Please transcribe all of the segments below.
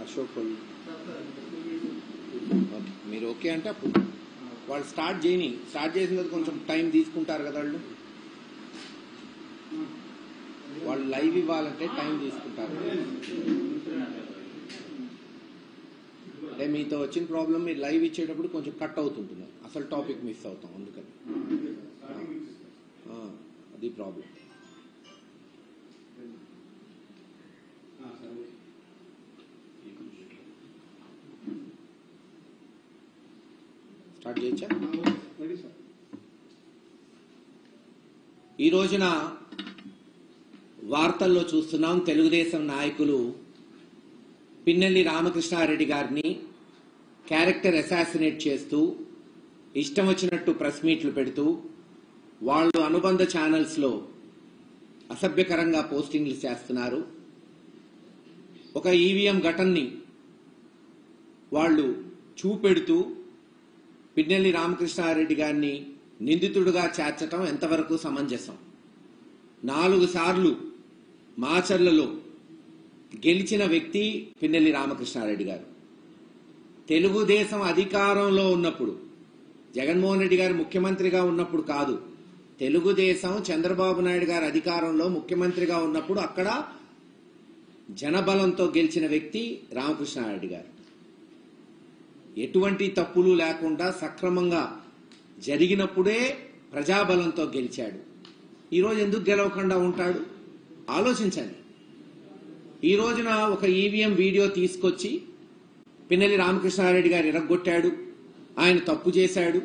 అశోక్ మీరు ఓకే అంటే అప్పుడు వాళ్ళు స్టార్ట్ చేసిన కొంచెం టైం తీసుకుంటారు కదా వాళ్ళు లైవ్ ఇవ్వాలంటే టైం తీసుకుంటారు. అంటే మీతో వచ్చిన ప్రాబ్లం మీరు లైవ్ ఇచ్చేటప్పుడు కొంచెం కట్ అవుతుంటున్నారు, అసలు టాపిక్ మిస్ అవుతాం, అందుకని అది ప్రాబ్లం. స్టార్ట్ చేయొచ్చా? ఈ రోజున వార్తల్లో చూస్తున్నాం, తెలుగుదేశం నాయకులు పిన్నెల్లి రామకృష్ణారెడ్డి గారిని క్యారెక్టర్ అసాసినేట్ చేస్తూ ఇష్టం వచ్చినట్టు ప్రెస్ మీట్లు పెడుతూ వాళ్ళు అనుబంధ ఛానల్స్లో అసభ్యకరంగా పోస్టింగ్లు చేస్తున్నారు. ఒక ఈవీఎం ఘటనని వాళ్ళు చూపెడుతూ పిన్నెల్లి రామకృష్ణారెడ్డి గారిని నిందితుడుగా చేర్చటం ఎంతవరకు సమంజసం? 4 సార్లు మాచర్లలో గెలిచిన వ్యక్తి పిన్నెల్లి రామకృష్ణారెడ్డి గారు. తెలుగుదేశం అధికారంలో ఉన్నప్పుడు, జగన్మోహన్ రెడ్డి గారు ముఖ్యమంత్రిగా ఉన్నప్పుడు కాదు, తెలుగుదేశం చంద్రబాబు నాయుడు గారు అధికారంలో ముఖ్యమంత్రిగా ఉన్నప్పుడు అక్కడ జనబలంతో గెలిచిన వ్యక్తి రామకృష్ణారెడ్డి గారు. ఎటువంటి తప్పులు లేకుండా సక్రమంగా జరిగినప్పుడే ప్రజాబలంతో గెలిచాడు. ఈరోజు ఎందుకు గెలవకుండా ఉంటాడు? ఆలోచించండి. ఈ రోజున ఒక ఈవీఎం వీడియో తీసుకొచ్చి పిన్నెల్లి రామకృష్ణారెడ్డి గారు ఇరగ్గొట్టాడు, ఆయన తప్పు చేశాడు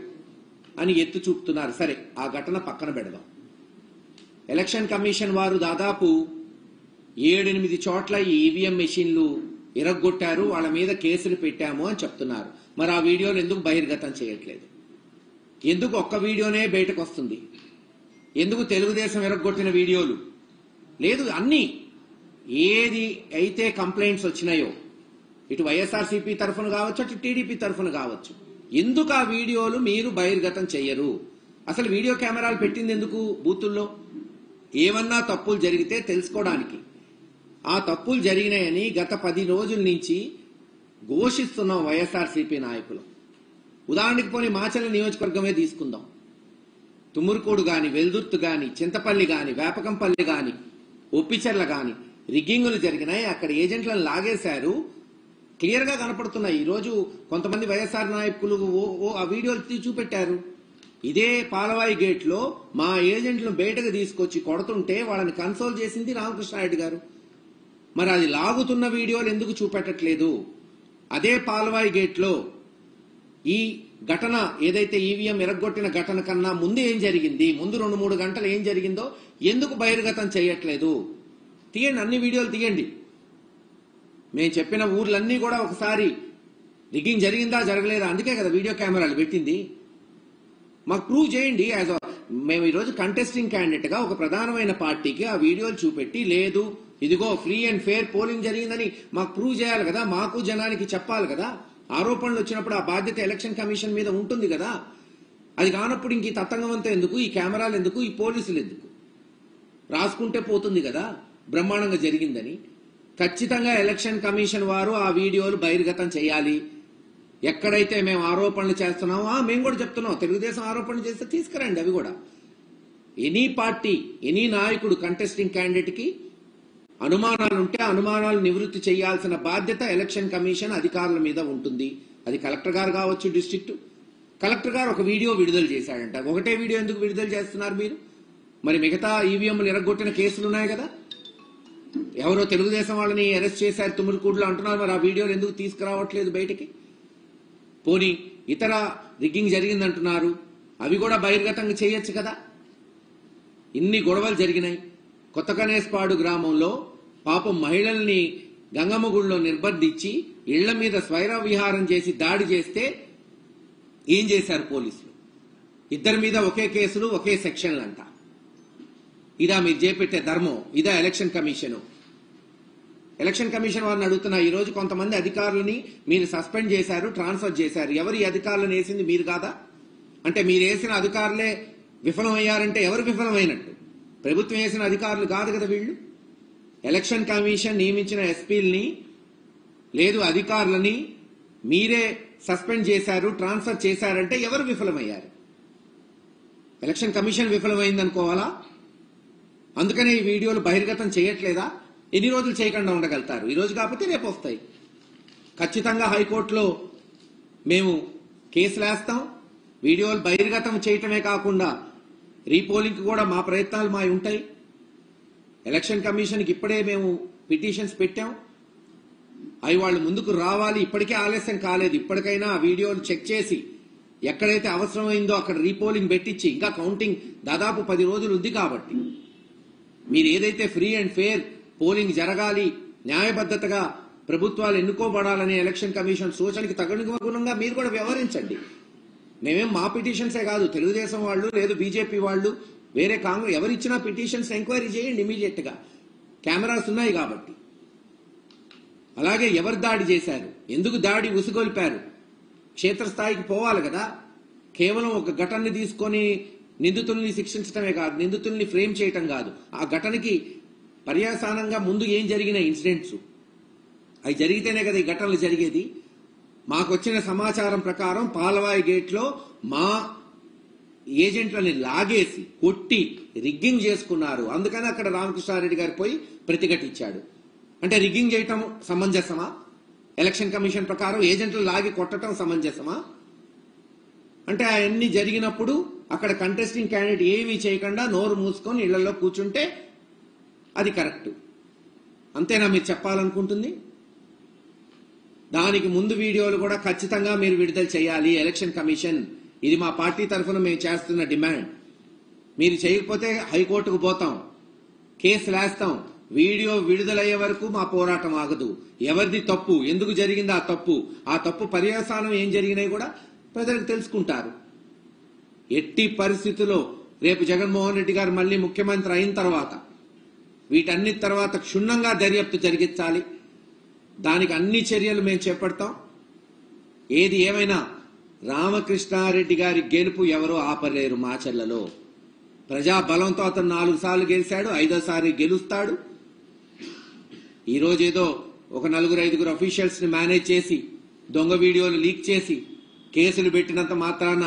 అని ఎత్తు చూపుతున్నారు. సరే, ఆ ఘటన పక్కన పెడదాం. ఎలక్షన్ కమిషన్ వారు దాదాపు 7-8 చోట్ల ఈ ఈవీఎం మెషిన్లు ఇరగ్గొట్టారు, వాళ్ళ మీద కేసులు పెట్టాము అని చెప్తున్నారు. మరి ఆ వీడియోలు ఎందుకు బహిర్గతం చేయట్లేదు? ఎందుకు ఒక్క వీడియోనే బయటకు వస్తుంది? ఎందుకు తెలుగుదేశం ఇరగ్గొట్టిన వీడియోలు లేదు? అన్ని ఏది అయితే కంప్లైంట్స్ వచ్చినాయో, ఇటు వైఎస్ఆర్సీపీ తరఫున కావచ్చు, అటు టీడీపీ తరఫున కావచ్చు, ఎందుకు ఆ వీడియోలు మీరు బహిర్గతం చెయ్యరు? అసలు వీడియో కెమెరాలు పెట్టింది ఎందుకు బూతుల్లో? ఏమన్నా తప్పులు జరిగితే తెలుసుకోవడానికి. ఆ తప్పులు జరిగినాయని గత 10 రోజుల నుంచి ఘోషిస్తున్నాం వైఎస్ఆర్సీపీ నాయకులు. ఉదాహరణకి పోనీ మాచర్ల నియోజకవర్గమే తీసుకుందాం. తుమ్మురుకోడు గాని, వెల్దుర్తి గాని, చింతపల్లి గాని, వేపకంపల్లి గాని, ఒప్పిచెర్ల గాని రిగ్గింగులు జరిగినాయి. అక్కడ ఏజెంట్లను లాగేశారు, క్లియర్ గా కనపడుతున్నాయి. ఈరోజు కొంతమంది వైఎస్ఆర్ నాయకులు ఆ వీడియోలు చూపెట్టారు. ఇదే పాలవాయి గేట్ లో మా ఏజెంట్లను బయటకు తీసుకొచ్చి కొడుతుంటే వాళ్ళని కన్సోల్ చేసింది రామకృష్ణారెడ్డి గారు. మరి అది లాగుతున్న వీడియోలు ఎందుకు చూపెట్టట్లేదు? అదే పాలవాయి గేట్ లో ఈ ఘటన ఏదైతే ఈవీఎం ఎరగొట్టిన ఘటన కన్నా ముందు ఏం జరిగింది, ముందు 2-3 గంటలు ఏం జరిగిందో ఎందుకు బహిర్గతం చేయట్లేదు? తీయండి, అన్ని వీడియోలు తీయండి. మేము చెప్పిన ఊర్లన్నీ కూడా ఒకసారి రిగ్గింగ్ జరిగిందా జరగలేదా, అందుకే కదా వీడియో కెమెరాలు పెట్టింది. మాకు ప్రూవ్ చేయండి. మేము ఈరోజు కంటెస్టింగ్ క్యాండిడేట్ గా ఒక ప్రధానమైన పార్టీకి ఆ వీడియోలు చూపెట్టి, లేదు ఇదిగో ఫ్రీ అండ్ ఫెయిర్ పోలింగ్ జరిగిందని మాకు ప్రూవ్ చేయాలి కదా, మాకు జనానికి చెప్పాలి కదా. ఆరోపణలు వచ్చినప్పుడు ఆ బాధ్యత ఎలక్షన్ కమిషన్ మీద ఉంటుంది కదా. అది కానప్పుడు ఇంక ఈ తతంగమంతా ఎందుకు, ఈ కెమెరాలు ఎందుకు, ఈ పోలీసులు ఎందుకు? రాసుకుంటే పోతుంది కదా బ్రహ్మాండంగా జరిగిందని. ఖచ్చితంగా ఎలక్షన్ కమిషన్ వారు ఆ వీడియోలు బహిర్గతం చేయాలి. ఎక్కడైతే మేము ఆరోపణలు చేస్తున్నామో మేము కూడా చెప్తున్నాం, తెలుగుదేశం ఆరోపణలు చేస్తే తీసుకురండి అవి కూడా. ఎనీ పార్టీ, ఎనీ నాయకుడు కంటెస్టింగ్ క్యాండిడేట్ కి అనుమానాలుంటే అనుమానాలు నివృత్తి చేయాల్సిన బాధ్యత ఎలక్షన్ కమిషన్ అధికారుల మీద ఉంటుంది. అది కలెక్టర్ గారు కావచ్చు, డిస్ట్రిక్ట్ కలెక్టర్ గారు ఒక వీడియో విడుదల చేశాడంట. ఒకటే వీడియో ఎందుకు విడుదల చేస్తున్నారు మీరు? మరి మిగతా ఈవీఎంలు ఎరగొట్టిన కేసులు ఉన్నాయి కదా, ఎవరో తెలుగుదేశం వాళ్ళని అరెస్ట్ చేశారు తుమ్మురుకూడులో అంటున్నారు. మరి ఆ వీడియోలు ఎందుకు తీసుకురావట్లేదు బయటికి? పోనీ ఇతర రిగ్గింగ్ జరిగిందంటున్నారు, అవి కూడా బహిర్గతంగా చేయొచ్చు కదా. ఇన్ని గొడవలు జరిగినాయి. కొత్త కనేస్పాడు గ్రామంలో పాపం మహిళల్ని గంగమ్మ గుడిలో నిర్బంధించి ఇళ్ల మీద స్వైర విహారం చేసి దాడి చేస్తే ఏం చేశారు పోలీసులు? ఇద్దరి మీద ఒకే కేసులు, ఒకే సెక్షన్లు అంట. ఇదా మీరు చేపెట్టే ధర్మం? ఇదా ఎలక్షన్ కమిషన్? ఎలక్షన్ కమిషన్ వారిని అడుగుతున్నా, ఈ రోజు కొంతమంది అధికారులని మీరు సస్పెండ్ చేశారు, ట్రాన్స్ఫర్ చేశారు. ఎవరు ఈ అధికారులను వేసింది? మీరు కాదా? అంటే మీరు వేసిన అధికారులే విఫలమయ్యారంటే ఎవరు విఫలమైనట్టు? ప్రభుత్వం వేసిన అధికారులు కాదు కదా వీళ్ళు. ఎలక్షన్ కమిషన్ నియమించిన ఎస్పీల్ని లేదు అధికారులని మీరే సస్పెండ్ చేశారు, ట్రాన్స్ఫర్ చేశారంటే ఎవరు విఫలమయ్యారు? ఎలక్షన్ కమిషన్ విఫలమైందనుకోవాలా? అందుకనే ఈ వీడియోలు బహిర్గతం చేయట్లేదా? ఎన్ని రోజులు చేయకుండా ఉండగలుగుతారు? ఈ రోజు కాకపోతే రేపు వస్తాయి. ఖచ్చితంగా హైకోర్టులో మేము కేసులు వేస్తాం. వీడియోలు బహిర్గతం చేయటమే కాకుండా రీపోలింగ్ కూడా మా ప్రయత్నాలు మావి ఉంటాయి. ఎలక్షన్ కమిషన్కి ఇప్పుడే మేము పిటిషన్స్ పెట్టాం. అవి వాళ్ళు ముందుకు రావాలి. ఇప్పటికే ఆలస్యం కాలేదు. ఇప్పటికైనా ఆ వీడియోలు చెక్ చేసి ఎక్కడైతే అవసరమైందో అక్కడ రీపోలింగ్ పెట్టించి, ఇంకా కౌంటింగ్ దాదాపు 10 రోజులు ఉంది కాబట్టి మీరు ఏదైతే ఫ్రీ అండ్ ఫెయిర్ పోలింగ్ జరగాలి, న్యాయబద్ధతగా ప్రభుత్వాలు ఎన్నుకోబడాలనే ఎలక్షన్ కమిషన్ సూచనకి తగునుగుణంగా మీరు కూడా వ్యవహరించండి. మేమేం మా పిటిషన్సే కాదు, తెలుగుదేశం వాళ్ళు లేదు బీజేపీ వాళ్ళు వేరే కాంగ్రెస్ ఎవరిచ్చినా పిటిషన్స్ ఎంక్వైరీ చేయండి ఇమీడియట్ గా. కెమెరాస్ ఉన్నాయి కాబట్టి. అలాగే ఎవరు దాడి చేశారు, ఎందుకు దాడి ఉసుగొల్పారు, క్షేత్రస్థాయికి పోవాలి కదా. కేవలం ఒక ఘటనని తీసుకొని నిందితుల్ని శిక్షించడమే కాదు, నిందితుల్ని ఫ్రేమ్ చేయటం కాదు, ఆ ఘటనకి పర్యాసానంగా ముందు ఏం జరిగిన ఇన్సిడెంట్స్ అవి జరిగితేనే కదా ఈ ఘటనలు జరిగేది. మాకొచ్చిన సమాచారం ప్రకారం పాలవాయి గేట్లో మా ఏజెంట్లని లాగేసి కొట్టి రిగ్గింగ్ చేసుకున్నారు. అందుకని అక్కడ రామకృష్ణారెడ్డి గారు పోయి ప్రతిఘటించాడు. అంటే రిగ్గింగ్ చేయటం సమంజసమా? ఎలక్షన్ కమిషన్ ప్రకారం ఏజెంట్లు లాగి కొట్టడం సమంజసమా? అంటే అవన్నీ జరిగినప్పుడు అక్కడ కంటెస్టింగ్ క్యాండిడేట్ ఏమీ చేయకుండా నోరు మూసుకొని ఇళ్లలో కూర్చుంటే అది కరెక్ట్. అంతేనా మీరు చెప్పాలనుకుంటుంది? దానికి ముందు వీడియోలు కూడా ఖచ్చితంగా మీరు విడుదల చేయాలి ఎలక్షన్ కమిషన్. ఇది మా పార్టీ తరఫున మేము చేస్తున్న డిమాండ్. మీరు చేయకపోతే హైకోర్టుకు పోతాం, కేసులు వేస్తాం. వీడియో విడుదలయ్యే వరకు మా పోరాటం ఆగదు. ఎవరిది తప్పు, ఎందుకు జరిగింది ఆ తప్పు పర్యవసానం ఏం జరిగినాయి కూడా ప్రజలకు తెలుసుకుంటారు. ఎట్టి పరిస్థితుల్లో రేపు జగన్మోహన్ రెడ్డి గారు మళ్ళీ ముఖ్యమంత్రి అయిన తర్వాత వీటన్నిటి తర్వాత క్షుణ్ణంగా దర్యాప్తు జరిగించాలి. దానికి అన్ని చర్యలు మేము చేపడతాం. ఏది ఏమైనా రామకృష్ణారెడ్డి గారి గెలుపు ఎవరో ఆపలేరు. మాచర్లలో ప్రజా బలంతో అతను 4 సార్లు గెలిచాడు, 5వ గెలుస్తాడు. ఈరోజు ఏదో ఒక 4-5 అఫీషియల్స్ ని మేనేజ్ చేసి దొంగ వీడియోలు లీక్ చేసి కేసులు పెట్టినంత మాత్రాన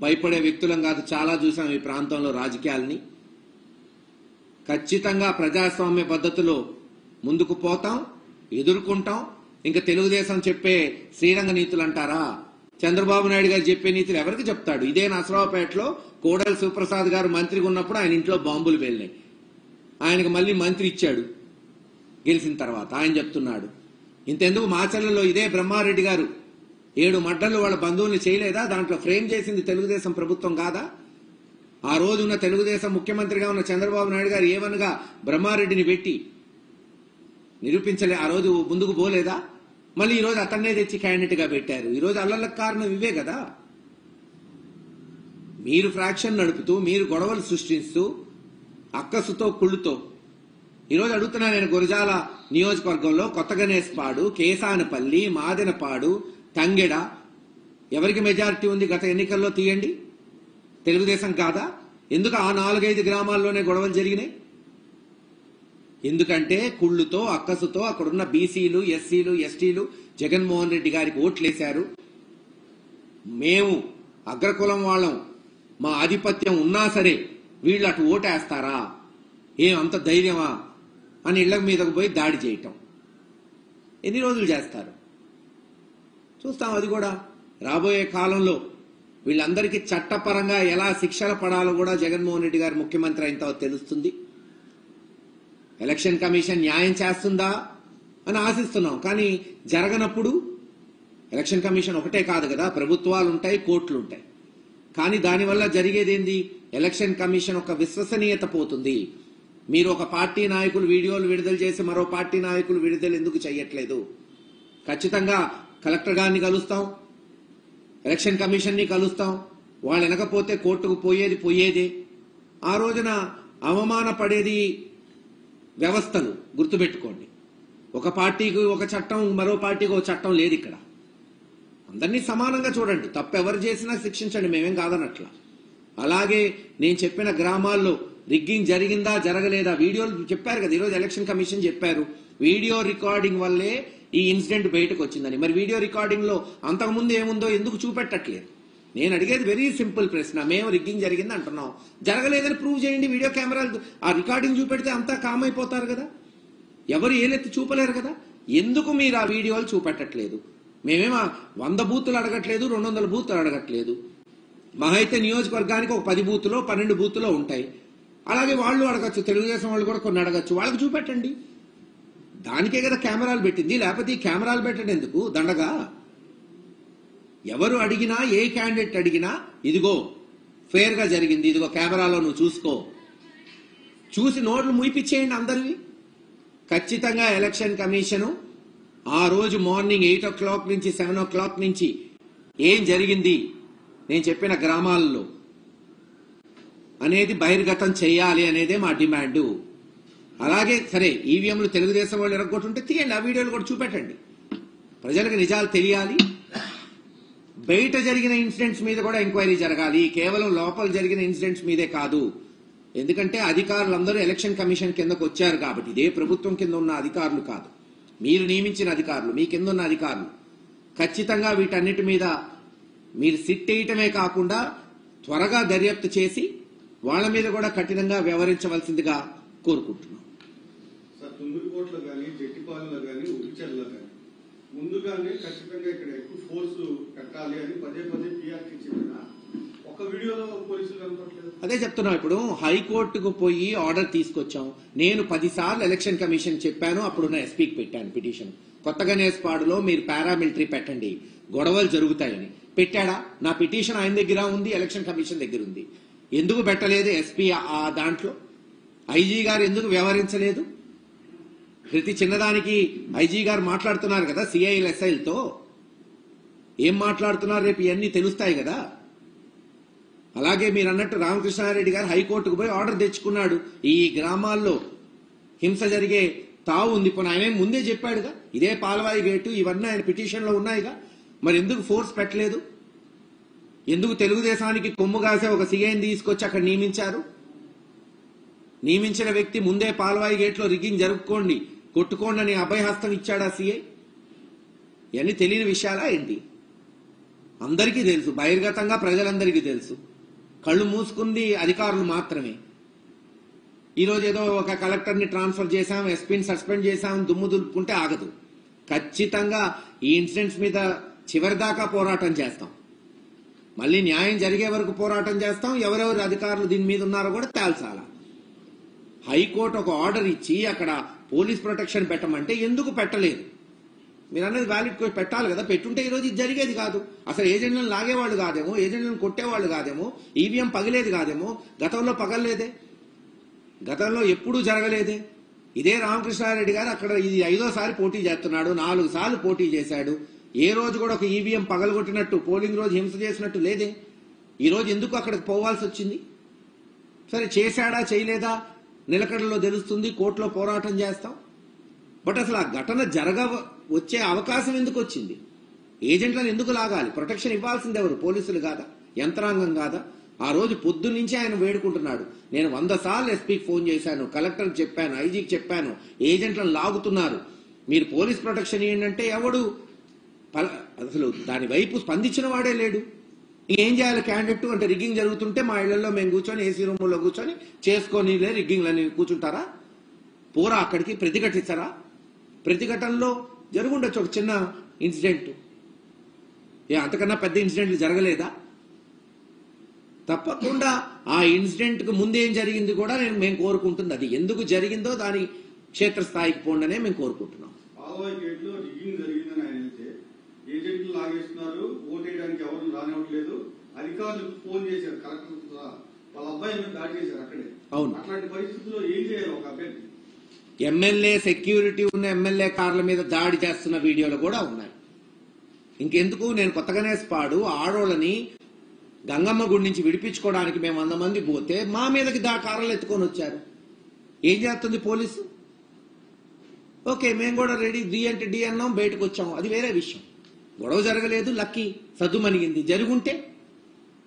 భయపడే వ్యక్తులం కాదు. చాలా చూసాం ఈ ప్రాంతంలో రాజకీయాలని. ఖచ్చితంగా ప్రజాస్వామ్య పద్ధతిలో ముందుకు పోతాం, ఎదుర్కొంటాం. ఇంకా తెలుగుదేశం చెప్పే శ్రీరంగ నీతులు అంటారా? చంద్రబాబు నాయుడు గారు చెప్పే నీతులు ఎవరికి చెప్తాడు? ఇదే నసరావుపేటలో కోడెల శివప్రసాద్ గారు మంత్రిగా ఉన్నప్పుడు ఆయన ఇంట్లో బాంబులు వెళ్ళినాయి. ఆయనకు మళ్ళీ మంత్రి ఇచ్చాడు గెలిచిన తర్వాత. ఆయన చెప్తున్నాడు. ఇంతెందుకు మాచర్లలో ఇదే బ్రహ్మారెడ్డి గారు 7 మర్డర్లు వాళ్ళ బంధువుల్ని చేయలేదా? దాంట్లో ఫ్రేమ్ చేసింది తెలుగుదేశం ప్రభుత్వం కాదా? ఆ రోజు ఉన్న తెలుగుదేశం ముఖ్యమంత్రిగా ఉన్న చంద్రబాబు నాయుడు గారు ఏమనగా బ్రహ్మారెడ్డిని పెట్టి నిరూపించలే? ఆ రోజు ముందుకు పోలేదా? మళ్ళీ ఈ రోజు అతన్నే తెచ్చి క్యాండిడేట్ గా పెట్టారు. ఈ రోజు అల్లర్లకు కారణం ఇవే కదా. మీరు ఫ్రాక్షన్ నడుపుతూ, మీరు గొడవలు సృష్టిస్తూ, అక్కసుతో కుళ్ళుతో. ఈరోజు అడుగుతున్నా నేను, గురజాల నియోజకవర్గంలో కొత్తగనేస్పాడు, కేసానపల్లి, మాదెనపాడు, తంగెడ ఎవరికి మెజారిటీ ఉంది గత ఎన్నికల్లో? తీయండి. తెలుగుదేశం కాదా? ఎందుకు ఆ 4-5 గ్రామాల్లోనే గొడవలు జరిగినాయి? ఎందుకంటే కుళ్ళుతో, అక్కసుతో అక్కడున్న బీసీలు, ఎస్సీలు, ఎస్టీలు జగన్మోహన్ రెడ్డి గారికి ఓట్లేశారు. మేము అగ్రకులం వాళ్ళం, మా ఆధిపత్యం ఉన్నా సరే వీళ్ళు అటు ఓటేస్తారా? ఏం అంత ధైర్యమా అని ఇళ్ల మీదకు పోయి దాడి చేయటం ఎన్ని రోజులు చేస్తారు? చూస్తాం. అది కూడా రాబోయే కాలంలో వీళ్ళందరికీ చట్టపరంగా ఎలా శిక్షలు పడాలో కూడా జగన్మోహన్ రెడ్డి గారు ముఖ్యమంత్రి అయిన తర్వాత తెలుస్తుంది. ఎలక్షన్ కమిషన్ న్యాయం చేస్తుందా అని ఆశిస్తున్నాం. కానీ జరగనప్పుడు ఎలక్షన్ కమిషన్ ఒకటే కాదు కదా, ప్రభుత్వాలు ఉంటాయి, కోర్టులు ఉంటాయి. కానీ దానివల్ల జరిగేదేంది? ఎలక్షన్ కమిషన్ ఒక విశ్వసనీయత పోతుంది. మీరు ఒక పార్టీ నాయకులు వీడియోలు విడుదల చేసి మరో పార్టీ నాయకులు విడుదల ఎందుకు చేయట్లేదు? ఖచ్చితంగా కలెక్టర్ గారిని కలుస్తాం, ఎలక్షన్ కమిషన్ ని కలుస్తాం. వాళ్ళు వెనకపోతే కోర్టుకు పోయేదే. ఆ రోజున అవమానపడేది వ్యవస్థలు. గుర్తుపెట్టుకోండి, ఒక పార్టీకి ఒక చట్టం, మరో పార్టీకి ఒక చట్టం లేదు ఇక్కడ. అందరినీ సమానంగా చూడండి. తప్పు ఎవరు చేసినా శిక్షించండి, మేమేం కాదనట్లా. అలాగే నేను చెప్పిన గ్రామాల్లో రిగ్గింగ్ జరిగిందా జరగలేదా వీడియోలు చెప్పారు కదా. ఈరోజు ఎలక్షన్ కమిషన్ చెప్పారు, వీడియో రికార్డింగ్ వల్లే ఈ ఇన్సిడెంట్ బయటకు వచ్చిందని. మరి వీడియో రికార్డింగ్ లో అంతకుముందు ఏముందో ఎందుకు చూపెట్టట్లేదు? నేను అడిగేది వెరీ సింపుల్ ప్రశ్న. మేము రిగ్గింగ్ జరిగింది అంటున్నాం, జరగలేదని ప్రూవ్ చేయండి. వీడియో కెమెరాలు ఆ రికార్డింగ్ చూపెడితే అంతా కామ్ అయిపోతారు కదా, ఎవరు ఏలెత్తి చూపలేరు కదా. ఎందుకు మీరు ఆ వీడియోలు చూపెట్టట్లేదు? మేమేమో 100 బూతులు అడగట్లేదు, 200 బూతులు అడగట్లేదు. మహా అయితే నియోజకవర్గానికి ఒక 10 బూతులో 12 బూతులో ఉంటాయి. అలాగే వాళ్ళు అడగచ్చు, తెలుగుదేశం వాళ్ళు కూడా కొన్ని అడగచ్చు, వాళ్ళకి చూపెట్టండి. దానికే కదా కెమెరాలు పెట్టింది. లేకపోతే ఈ కెమెరాలు పెట్టడం ఎందుకు దండగా? ఎవరు అడిగినా, ఏ క్యాండిడేట్ అడిగినా ఇదిగో ఫేర్ గా జరిగింది, ఇదిగో కెమెరాలో నువ్వు చూసుకో, చూసి నోట్లు ముయిపిచ్చేయండి అందరివి. ఖచ్చితంగా ఎలక్షన్ కమిషను ఆ రోజు మార్నింగ్ 8 o'clock నుంచి 7 o'clock నుంచి ఏం జరిగింది నేను చెప్పిన గ్రామాల్లో అనేది బహిర్గతం చేయాలి అనేదే మా డిమాండు. అలాగే సరే ఈవీఎంలు తెలుగుదేశం వాళ్ళు ఎరగొట్టుంటే తీయండి, ఆ వీడియోలు కూడా చూపెట్టండి, ప్రజలకు నిజాలు తెలియాలి. బయట జరిగిన ఇన్సిడెంట్స్ మీద కూడా ఎంక్వైరీ జరగాలి, కేవలం లోపల జరిగిన ఇన్సిడెంట్స్ మీదే కాదు. ఎందుకంటే అధికారులందరూ ఎలక్షన్ కమిషన్ కిందకు వచ్చారు కాబట్టి, ఇదే ప్రభుత్వం కింద ఉన్న అధికారులు కాదు, మీరు నియమించిన అధికారులు, మీ కింద ఉన్న అధికారులు. ఖచ్చితంగా వీటన్నిటి మీద మీరు సిట్ వేయటమే కాకుండా త్వరగా దర్యాప్తు చేసి వాళ్ళ మీద కూడా కఠినంగా వ్యవహరించవలసిందిగా కోరుకుంటున్నాం. తుంగురుకోటలో కానీ, జట్టిపాలెంలో కానీ, ఉరిచెర్లలో కానీ ముందుగానే ఖచ్చితంగా ఇక్కడ ఎక్కువ ఫోర్స్ పెట్టాలి అని పదే పిఆర్టీ చెప్పిన ఒక వీడియోలో పోలీసులు కనపడలేదు. అదే చెప్తున్నాం. ఇప్పుడు హైకోర్టుకు పోయి ఆర్డర్ తీసుకొచ్చాం. నేను 10 సార్లు ఎలక్షన్ కమిషన్ చెప్పాను, అప్పుడున్న ఎస్పీకి పెట్టాను పిటిషన్. కొత్తగనేస్పాడులో మీరు పారామిలిటరీ పెట్టండి, గొడవలు జరుగుతాయని పెట్టాడా? నా పిటిషన్ ఆయన దగ్గర ఉంది, ఎలక్షన్ కమిషన్ దగ్గర ఉంది. ఎందుకు పెట్టలేదు ఎస్పీ? ఆ దాంట్లో ఐజీ గారు ఎందుకు వ్యవహరించలేదు? ప్రతి చిన్నదానికి ఐజీ గారు మాట్లాడుతున్నారు కదా సిఐఎల్ ఎస్ఐలతో. ఏం మాట్లాడుతున్నారు రేపు ఇవన్నీ తెలుస్తాయి కదా. అలాగే మీరు అన్నట్టు రామకృష్ణారెడ్డి గారు హైకోర్టుకు పోయి ఆర్డర్ తెచ్చుకున్నాడు. ఈ గ్రామాల్లో హింస జరిగే తావు ఉంది. పోనీ ఆయన ముందే చెప్పాడుగా, ఇదే పాలవాయి గేటు ఇవన్నీ ఆయన పిటిషన్లో ఉన్నాయిగా. మరి ఎందుకు ఫోర్స్ పెట్టలేదు? ఎందుకు తెలుగుదేశానికి కొమ్ము కాసే ఒక సీఐని తీసుకొచ్చి అక్కడ నియమించారు? నియమించిన వ్యక్తి ముందే పాలవాయి గేట్లో రిగ్గింగ్ జరుపుకోండి, కొట్టుకోండి అని అభయహస్తం ఇచ్చాడా సీఐ? ఇవన్నీ తెలియని విషయాలా ఏంటి? అందరికీ తెలుసు, బహిర్గతంగా ప్రజలందరికీ తెలుసు. కళ్ళు మూసుకుంది అధికారులు మాత్రమే. ఈరోజు ఏదో ఒక కలెక్టర్ని ట్రాన్స్ఫర్ చేశాం, ఎస్పీని సస్పెండ్ చేశాం, దుమ్ము దులుపుకుంటే ఆగదు. ఖచ్చితంగా ఈ ఇన్సిడెంట్స్ మీద చివరిదాకా పోరాటం చేస్తాం. మళ్ళీ న్యాయం జరిగే వరకు పోరాటం చేస్తాం. ఎవరెవరు అధికారులు దీని మీద ఉన్నారో కూడా తేల్చాలా. హైకోర్టు ఒక ఆర్డర్ ఇచ్చి అక్కడ పోలీస్ ప్రొటెక్షన్ పెట్టమంటే ఎందుకు పెట్టలేదు? మీరు అన్నది వ్యాలిడ్ పెట్టాలి కదా. పెట్టుంటే ఈరోజు ఇది జరిగేది కాదు. అసలు ఏజెంట్లను లాగేవాళ్ళు కాదేమో, ఏజెంట్లను కొట్టేవాళ్ళు కాదేమో, ఈవీఎం పగిలేది కాదేమో. గతంలో పగలలేదే, గతంలో ఎప్పుడూ జరగలేదే. ఇదే రామకృష్ణారెడ్డి గారు అక్కడ ఇది 5వ సారి పోటీ చేస్తున్నాడు, 4 సార్లు పోటీ చేశాడు. ఏ రోజు కూడా ఒక ఈవీఎం పగలగొట్టినట్టు, పోలింగ్ రోజు హింస చేసినట్టు లేదే. ఈ రోజు ఎందుకు అక్కడికి పోవాల్సి వచ్చింది? సరే చేశాడా చేయలేదా నిలకడలో తెలుస్తుంది, కోర్టులో పోరాటం చేస్తాం. బట్ అసలు ఆ ఘటన వచ్చే అవకాశం ఎందుకు వచ్చింది? ఏజెంట్లను ఎందుకు లాగాలి? ప్రొటెక్షన్ ఇవ్వాల్సింది ఎవరు? పోలీసులు కాదా? యంత్రాంగం కాదా? ఆ రోజు పొద్దున్నుంచి ఆయన వేడుకుంటున్నాడు. నేను 100 సార్లు ఎస్పీకి ఫోన్ చేశాను, కలెక్టర్కి చెప్పాను, ఐజీకి చెప్పాను, ఏజెంట్లను లాగుతున్నారు, మీరు పోలీస్ ప్రొటెక్షన్ ఏంటంటే ఎవడు అసలు దాని వైపు స్పందించిన వాడే లేడు. ఏం చేయాలి క్యాండిడేట్ అంటే? రిగ్గింగ్ జరుగుతుంటే మా ఇళ్లలో మేము కూర్చొని ఏసీ రూమ్లో కూర్చొని చేసుకొని రిగ్గింగ్లని కూర్చుంటారా? పోరా అక్కడికి, ప్రతిఘటిస్తారా? ప్రతిఘటనలో జరుగుండొచ్చు ఒక చిన్న ఇన్సిడెంట్. అంతకన్నా పెద్ద ఇన్సిడెంట్లు జరగలేదా? తప్పకుండా ఆ ఇన్సిడెంట్ కు ముందేం జరిగింది కూడా మేము కోరుకుంటుంది. అది ఎందుకు జరిగిందో దాని క్షేత్రస్థాయికి పోండనే మేము కోరుకుంటున్నాం. ఏజెంట్లు లాగేస్తున్నారు, ఓటేయడానికి ఎవరు రానివ్వట్లేదు, అధికారులకు ఫోన్ చేశారు, కలెక్టర్ వాళ్ళ అబ్బాయి మీద దాడి చేశారు అక్కడే. అవును, అట్లాంటి పరిస్థితుల్లో ఏం చేయాలి ఒక అభ్యర్థి? ఎమ్మెల్యే సెక్యూరిటీ ఉన్న ఎమ్మెల్యే కార్ల మీద దాడి చేస్తున్న వీడియోలు కూడా ఉన్నాయి. ఇంకెందుకు, నేను కొత్తగనేస్పాడు ఆడోళ్ళని గంగమ్మ గుడి నుంచి విడిపించుకోవడానికి మేము 100 మంది పోతే మా మీదకి కార్లు ఎత్తుకొని వచ్చారు. ఏం చేస్తుంది పోలీసు? ఓకే, మేము కూడా రెడీ, డి అంటే డి అన్నాం, బయటకు వచ్చాము, అది వేరే విషయం. గొడవ జరగలేదు, లక్కీ సద్దుమణిగింది. జరుగుంటే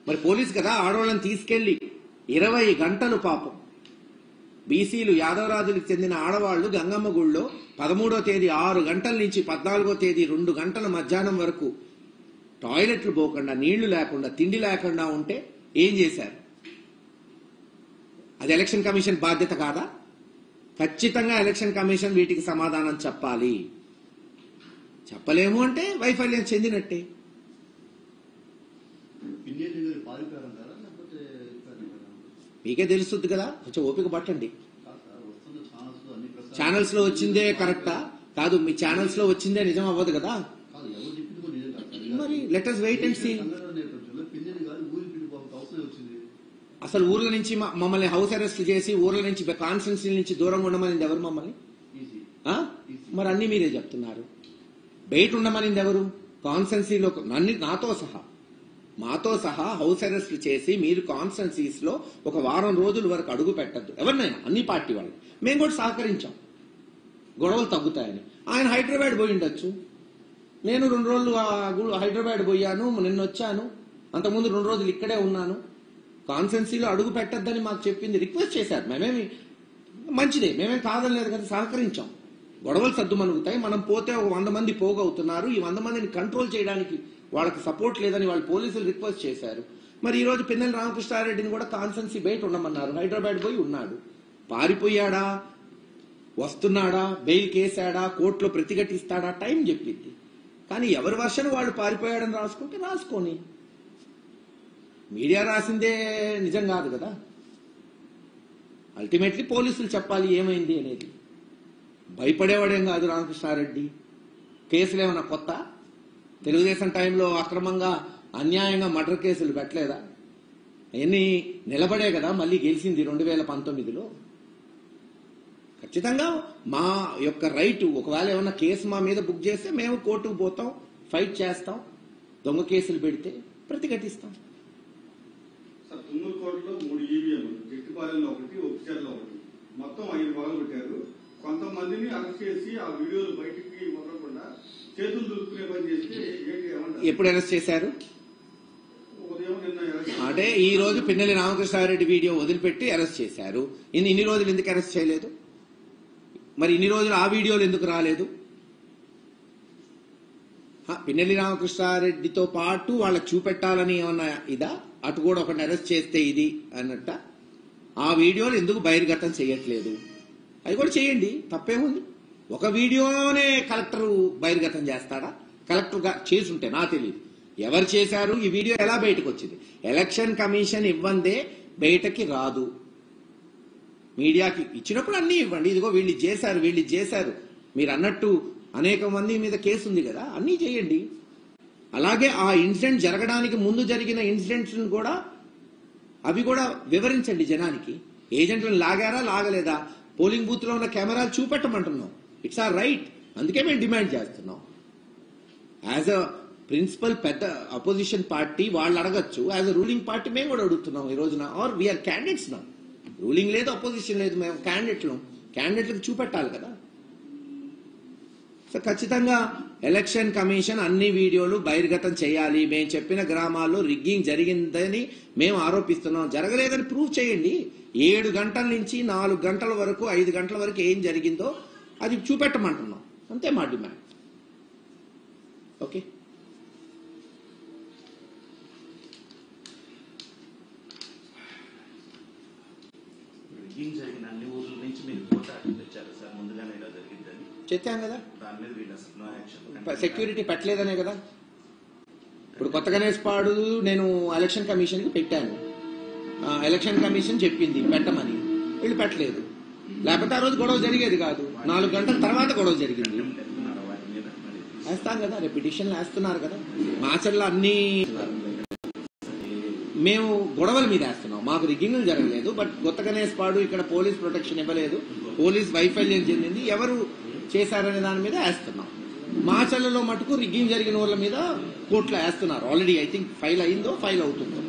మరి పోలీసు కదా ఆడవాళ్ళని తీసుకెళ్లి 20 గంటలు పాపం బీసీలు యాదవరాజులకు చెందిన ఆడవాళ్లు గంగమ్మ గుళ్ళో 13వ తేదీ 6 గంటల నుంచి 14వ తేదీ 2 గంటల మధ్యాహ్నం వరకు టాయిలెట్లు పోకుండా, నీళ్లు లేకుండా, తిండి లేకుండా ఉంటే ఏం చేశారు? అది ఎలక్షన్ కమిషన్ బాధ్యత కాదా? ఖచ్చితంగా ఎలక్షన్ కమిషన్ వీటికి సమాధానం చెప్పాలి. చెప్పలేము అంటే వైఫల్యం చెందినట్టే. మీకే తెలుస్తుంది కదా, కొంచెం ఓపిక పట్టండి. ఛానల్స్ లో వచ్చిందే కరెక్టా కాదు, మీ ఛానల్స్ లో వచ్చిందే నిజం అవ్వదు కదా. మరి let us wait and see. అసలు ఊర్ల నుంచి మమ్మల్ని హౌస్ అరెస్ట్ చేసి ఊర్ల నుంచి కాన్స్టిట్యున్సీ నుంచి దూరంగా ఉండమని ఎవరు మమ్మల్ని? మరి అన్ని మీరే చెప్తున్నారు. బయట ఉండమనింది ఎవరు? కాన్స్టిట్యున్సీలో మాతో సహా హౌస్ అరెస్ట్ చేసి మీరు కాన్స్టిట్యున్సీస్ లో ఒక వారం రోజుల వరకు అడుగు పెట్టద్దు ఎవరినైనా, అన్ని పార్టీ వాళ్ళు. మేము కూడా సహకరించాం గొడవలు తగ్గుతాయని. ఆయన హైదరాబాద్ పోయి ఉండొచ్చు, నేను 2 రోజులు హైదరాబాద్ పోయాను, నిన్న వచ్చాను, అంతకుముందు 2 రోజులు ఇక్కడే ఉన్నాను. కాన్స్టిట్యున్సీలో అడుగు పెట్టద్దని మాకు చెప్పింది, రిక్వెస్ట్ చేశారు. మేమేమి మంచిదే, మేమేం కాదనలేదు కదా, సహకరించాం. గొడవలు సర్దుమనుగుతాయి. మనం పోతే ఒక 100 మంది పోగవుతున్నారు. ఈ 100 మందిని కంట్రోల్ చేయడానికి వాళ్ళకి సపోర్ట్ లేదని వాళ్ళు పోలీసులు రిక్వెస్ట్ చేశారు. మరి ఈ రోజు పిన్నెల్లి రామకృష్ణారెడ్డిని కూడా కాన్స్టిట్యున్సీ బయట ఉండమన్నారు. హైదరాబాద్ పోయి ఉన్నాడు. పారిపోయాడా, వస్తున్నాడా, బెయిల్ కేసాడా, కోర్టులో ప్రతిఘటిస్తాడా, టైం చెప్పింది. కానీ ఎవరి వర్షన్ వాళ్ళు పారిపోయాడని రాసుకుంటే రాసుకొని, మీడియా రాసిందే నిజం కాదు కదా. అల్టిమేట్లీ పోలీసులు చెప్పాలి ఏమైంది అనేది. భయపడేవాడేం కాదు రామకృష్ణారెడ్డి. కేసులు ఏమన్నా కొత్త? తెలుగుదేశం టైంలో అక్రమంగా అన్యాయంగా మర్డర్ కేసులు పెట్టలేదా? అవన్నీ నిలబడే కదా మళ్ళీ గెలిచింది 2019లో. ఖచ్చితంగా మా యొక్క రైట్, ఒకవేళ ఏమన్నా కేసు మా మీద బుక్ చేస్తే మేము కోర్టుకు పోతాం, ఫైట్ చేస్తాం. దొంగ కేసులు పెడితే ప్రతిఘటిస్తాం. తుమ్మూరు కోర్టులో 3 ఈవీఎంలు, జట్టిపాలెంలో 1, ఒప్పిచర్లో 1, మొత్తం 5 పగలు పెట్టారు. కొంతమందిని అరెస్ట్ చేసి ఆ వీడియోలు బయటికి వదలకుండా చేతులు దులుపుకునే పని చేస్తే ఎప్పుడు అరెస్ట్ చేశారు? ఉదయం నిన్న అంటే ఈ రోజు పిన్నెల్లి రామకృష్ణారెడ్డి వీడియో వదిలిపెట్టి అరెస్ట్ చేశారు. ఇన్ని రోజులు ఎందుకు అరెస్ట్ చేయలేదు? మరి ఇన్ని రోజులు ఆ వీడియోలు ఎందుకు రాలేదు? పిన్నెల్లి రామకృష్ణారెడ్డితో పాటు వాళ్ళకి చూపెట్టాలని ఏమన్నా ఇదా? అటు కూడా ఒకటి అరెస్ట్ చేస్తే ఇది అన్నట్ట. ఆ వీడియోలు ఎందుకు బహిర్గతం చేయట్లేదు? అది కూడా చేయండి, తప్పేముంది. ఒక వీడియోనే కలెక్టర్ బహిర్గతం చేస్తాడా? కలెక్టర్ చేసుంటే నాకు తెలియదు ఎవరు చేశారు. ఈ వీడియో ఎలా బయటకు వచ్చింది? ఎలక్షన్ కమిషన్ ఇవ్వందే బయటకి రాదు. మీడియాకి ఇచ్చినప్పుడు అన్ని ఇవ్వండి. ఇదిగో వీళ్ళు చేశారు మీరు అన్నట్టు అనేక మంది మీద కేసు ఉంది కదా, అన్నీ చేయండి. అలాగే ఆ ఇన్సిడెంట్ జరగడానికి ముందు జరిగిన ఇన్సిడెంట్స్ కూడా అవి కూడా వివరించండి జనానికి. ఏజెంట్లను లాగారా, లాగలేదా, పోలింగ్ బూత్ లో ఉన్న కెమెరాలు చూపెట్టమంటున్నాం. It's are right. అందుకే మేము డిమాండ్ చేస్తున్నాం. యాజ్ అ ప్రిన్సిపల్ పెద్ద అపోజిషన్ పార్టీ వాళ్ళు అడగచ్చు, యాజ్ అ రూలింగ్ పార్టీ మేము కూడా అడుగుతున్నాం ఈ రోజున. ఆర్ వీఆర్ క్యాండిడేట్స్ నా, రూలింగ్ లేదు, అపోజిషన్ లేదు, మేము క్యాండిడేట్లకు చూపెట్టాలి కదా. సో ఖచ్చితంగా ఎలక్షన్ కమిషన్ అన్ని వీడియోలు బహిర్గతం చేయాలి. మేము చెప్పిన గ్రామాల్లో రిగ్గింగ్ జరిగిందని మేము ఆరోపిస్తున్నాం. జరగలేదని ప్రూవ్ చేయండి. 7 గంటల నుంచి 4 గంటల వరకు 5 గంటల వరకు ఏం జరిగిందో అది చూపెట్టమంటున్నాం. అంతే మా డిమాండ్. ఓకే, జరిగిన అన్ని ఊర్ల నుంచి మీరు పోటాటం తెచ్చారు సార్, ముందుగానే ఇలా జరిగిందని చెప్పాం కదా. దాని మీద వీళ్ళు అసలు నో యాక్షన్, సెక్యూరిటీ పెట్టలేదనే కదా. ఇప్పుడు కొత్త గణేష్పాడు నేను ఎలక్షన్ కమిషన్కి పెట్టాను. ఎలక్షన్ కమిషన్ చెప్పింది పెట్టమని, వీళ్ళు పెట్టలేదు. లేకపోతే ఆ రోజు గొడవ జరిగేది కాదు. 4 గంటల తర్వాత గొడవ జరిగింది. వేస్తాం కదా, రేపు పిటిషన్లు వేస్తున్నారు కదా. మాచర్లో అన్ని మేము గొడవల మీద వేస్తున్నాం. మాకు రిగ్గింగ్లు జరగలేదు. బట్ కొత్త గణేష్పాడు ఇక్కడ పోలీస్ ప్రొటెక్షన్ ఇవ్వలేదు, పోలీస్ వైఫల్యం చెందింది, ఎవరు చేశారనే దాని మీద వేస్తున్నాం. మాచర్లలో మటుకు రిగ్గింగ్ జరిగిన వాళ్ళ మీద కోర్టులో వేస్తున్నారు. ఆల్రెడీ ఐ థింక్ ఫైల్ అయిందో ఫైల్ అవుతుందో.